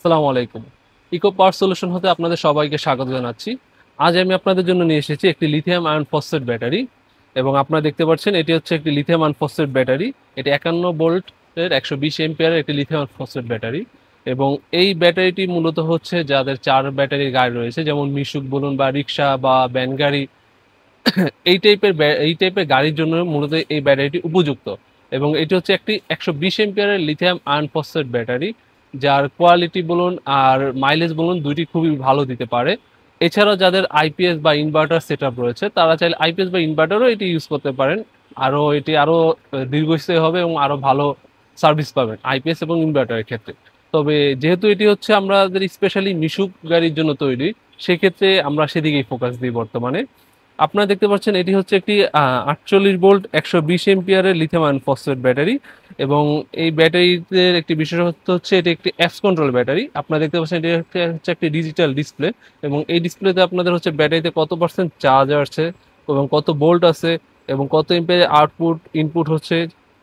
আসসালামু আলাইকুম। ইকো পাওয়ার সলিউশন হতে আপনাদের সবাইকে স্বাগত জানাচ্ছি। আজ আমি আপনাদের জন্য নিয়ে এসেছি একটি লিথিয়াম আয়ন ফসফেট ব্যাটারি এবং আপনারা দেখতে পাচ্ছেন এটি হচ্ছে একটি লিথিয়াম আয়ন ফসফেট ব্যাটারি। এটি 51 ভোল্টের 120 অ্যাম্পিয়ারের একটি লিথিয়াম আয়ন ফসফেট ব্যাটারি এবং এই ব্যাটারিটি মূলত হচ্ছে যাদের 4 ব্যাটারির গাড়ি রয়েছে যেমন মিশুক বলুন বা রিক্সা বা ভ্যান গাড়ি এই টাইপের গাড়ির জন্য মূলত এই ব্যাটারিটি উপযুক্ত এবং এটি হচ্ছে একটি 120 এম্পিয়ারের লিথিয়াম আয়রন ফসফেট ব্যাটারি যার কোয়ালিটি বলুন আর মাইলেজ বলুন দুইটি খুবই ভালো দিতে পারে। এছাড়াও যাদের আইপিএস বা ইনভার্টার সেটআপ রয়েছে তারা চাইলে আইপিএস বা ইনভার্টারও এটি ইউজ করতে পারেন। এটি আরো দীর্ঘস্থায়ী হবে এবং আরো ভালো সার্ভিস পাবেন আইপিএস এবং ইনভার্টারের ক্ষেত্রে। তবে যেহেতু এটি হচ্ছে আমাদের স্পেশালি মিশুক গাড়ির জন্য তৈরি, সেক্ষেত্রে আমরা সেদিকেই ফোকাস দিই বর্তমানে। আপনারা দেখতে পাচ্ছেন এটি হচ্ছে একটি 48 ভোল্ট 120 এম্পিয়ারের লিথিয়াম আয়রন ফসফেট ব্যাটারি এবং এই ব্যাটারিতে একটি বিশেষত্ব হচ্ছে এটি একটি অ্যাপস কন্ট্রোল ব্যাটারি। আপনারা দেখতে পাচ্ছেন এটি হচ্ছে একটি ডিজিটাল ডিসপ্লে এবং এই ডিসপ্লেতে আপনাদের হচ্ছে ব্যাটারিতে কত পার্সেন্ট চার্জ আছে এবং কত ভোল্ট আছে এবং কত এম্পিয়ারের আউটপুট ইনপুট হচ্ছে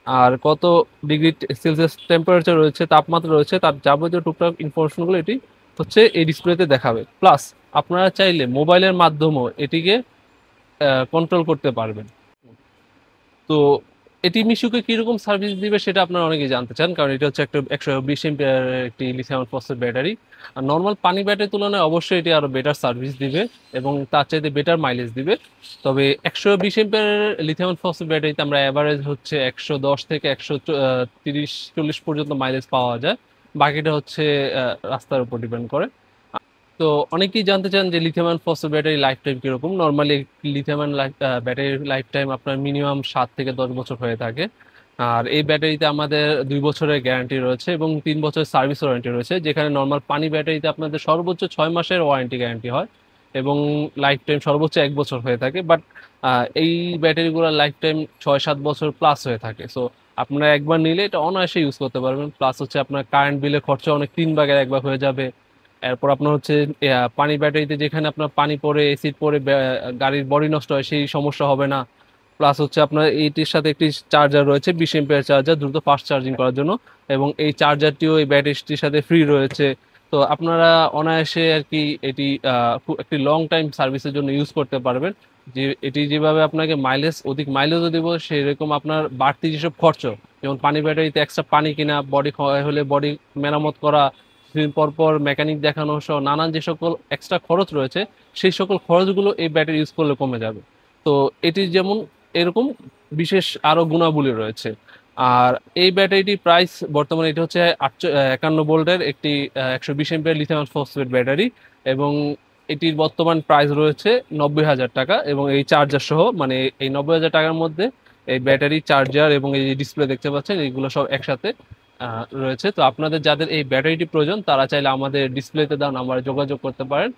আর কত ডিগ্রি সেলসিয়াস টেম্পারেচার রয়েছে, তাপমাত্রা রয়েছে, তার যাবতীয় টুকটাক ইনফরমেশনগুলো এটি হচ্ছে এই ডিসপ্লেতে দেখাবে। প্লাস আপনারা চাইলে মোবাইলের মাধ্যমেও এটিকে কন্ট্রোল করতে পারবেন। তো এটি মিশুকে কিরকম সার্ভিস দিবে সেটা আপনারা অনেকেই জানতে চান, কারণ এটা হচ্ছে একটা 120 এম্পিয়ার একটি লিথিয়াম ফসফেট ব্যাটারি। আর নর্মাল পানি ব্যাটারির তুলনায় অবশ্যই এটি আরো বেটার সার্ভিস দিবে এবং তার চাইতে বেটার মাইলেজ দিবে। তবে 120 এম্পিয়ার লিথিয়াম ফসফেট ব্যাটারিতে আমরা অ্যাভারেজ হচ্ছে 110 থেকে 130-40 পর্যন্ত মাইলেজ পাওয়া যায়। বাকিটা হচ্ছে রাস্তার উপর ডিপেন্ড করে। তো অনেকেই জানতে চান যে lithium ion phosphate battery life time কিরকম। নর্মালি লিথিয়াম আয়ন ব্যাটারির লাইফ টাইম আপনার মিনিমাম 7 থেকে 10 বছর হয়ে থাকে। আর এই ব্যাটারিতে আমাদের 2 বছরের গ্যারান্টি রয়েছে এবং 3 বছরের সার্ভিস ওয়ারেন্টি রয়েছে, যেখানে নর্মাল পানি ব্যাটারিতে আপনাদের সর্বোচ্চ 6 মাসের ওয়ারেন্টি গ্যারান্টি হয় এবং লাইফ টাইম সর্বোচ্চ 1 বছর হয়ে থাকে। বাট এই ব্যাটারিগুলোর লাইফ টাইম 6-7 বছর প্লাস হয়ে থাকে। সো আপনারা একবার নিলে এটা অনায়াসে ইউজ করতে পারবেন। প্লাস হচ্ছে আপনার কারেন্ট বিলের খরচা অনেক 3 ভাগের 1 ভাগ হয়ে যাবে। এরপর আপনার হচ্ছে পানি ব্যাটারিতে যেখানে আপনার পানি পড়ে এসিড পড়ে গাড়ির বডি নষ্ট হয় সেই সমস্যা হবে না। প্লাস হচ্ছে আপনার এইটির সাথে একটি চার্জার রয়েছে 20 এম্পিয়ার চার্জার দ্রুত ফাস্ট চার্জিং করার জন্য এবং এই চার্জারটিও এই ব্যাটারিটির সাথে ফ্রি রয়েছে। তো আপনারা অনায়াসে আর কি এটি একটি লং টাইম সার্ভিসের জন্য ইউজ করতে পারবেন। যে এটি যেভাবে আপনাকে অধিক মাইলেজও দেবো, সেরকম আপনার বাড়তি যেসব খরচ, যেমন পানি ব্যাটারিতে এক্সট্রা পানি কিনা, বডি ক্ষয় হলে বডি মেরামত করা, কিছুদিন পর পর মেকানিক দেখানো সহ নানান যে সকল এক্সট্রা খরচ রয়েছে, সেই সকল খরচগুলো এই ব্যাটারি ইউজ করলে কমে যাবে। তো এটি যেমন এরকম বিশেষ আরো গুণাবলী রয়েছে। আর এই ব্যাটারিটি প্রাইস বর্তমানে এটা হচ্ছে 51 ভোল্টের একটি 120 এম্পিয়ার লিথিয়াম ফসফেট ব্যাটারি এবং এটির বর্তমান প্রাইস রয়েছে 90,000 টাকা এবং এই চার্জার সহ, মানে এই 90,000 টাকার মধ্যে এই ব্যাটারি, চার্জার এবং এই ডিসপ্লে দেখতে পাচ্ছেন এইগুলো সব একসাথে রয়েছে। তো আপনাদের যাদের এই ব্যাটারিটি প্রয়োজন তারা চাইলে আমাদের ডিসপ্লেতে দেওয়া নাম্বারে যোগাযোগ করতে পারেন।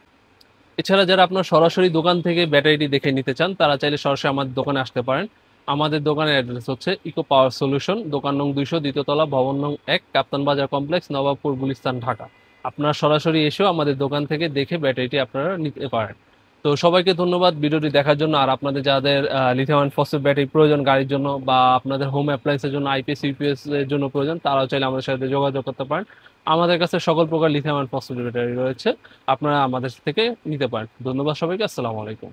এছাড়া যারা আপনার সরাসরি দোকান থেকে ব্যাটারিটি দেখে নিতে চান তারা চাইলে সরাসরি আমাদের দোকানে আসতে পারেন। আমাদের দোকানের অ্যাড্রেস হচ্ছে ইকো পাওয়ার সলিউশন, দোকান নং 200, দ্বিতীয় তলা, ভবন নং 1, কাপ্তান বাজার কমপ্লেক্স, নবাবপুর, গুলিস্তান, ঢাকা। আপনারা সরাসরি এসেও আমাদের দোকান থেকে দেখে ব্যাটারিটি আপনারা নিতে পারেন। তো সবাইকে ধন্যবাদ ভিডিওটি দেখার জন্য। আর আপনাদের যাদের লিথিয়াম আয়ন ফসফেট ব্যাটারি প্রয়োজন গাড়ির জন্য বা আপনাদের হোম অ্যাপ্লায়েন্সের জন্য, আইপিএস ইউপিএস এর জন্য প্রয়োজন, তারাও চাইলে আমাদের সাথে যোগাযোগ করতে পারেন। আমাদের কাছে সকল প্রকার লিথিয়াম আয়ন ফসফেট ব্যাটারি রয়েছে, আপনারা আমাদের থেকে নিতে পারেন। ধন্যবাদ সবাইকে। আসসালামু আলাইকুম।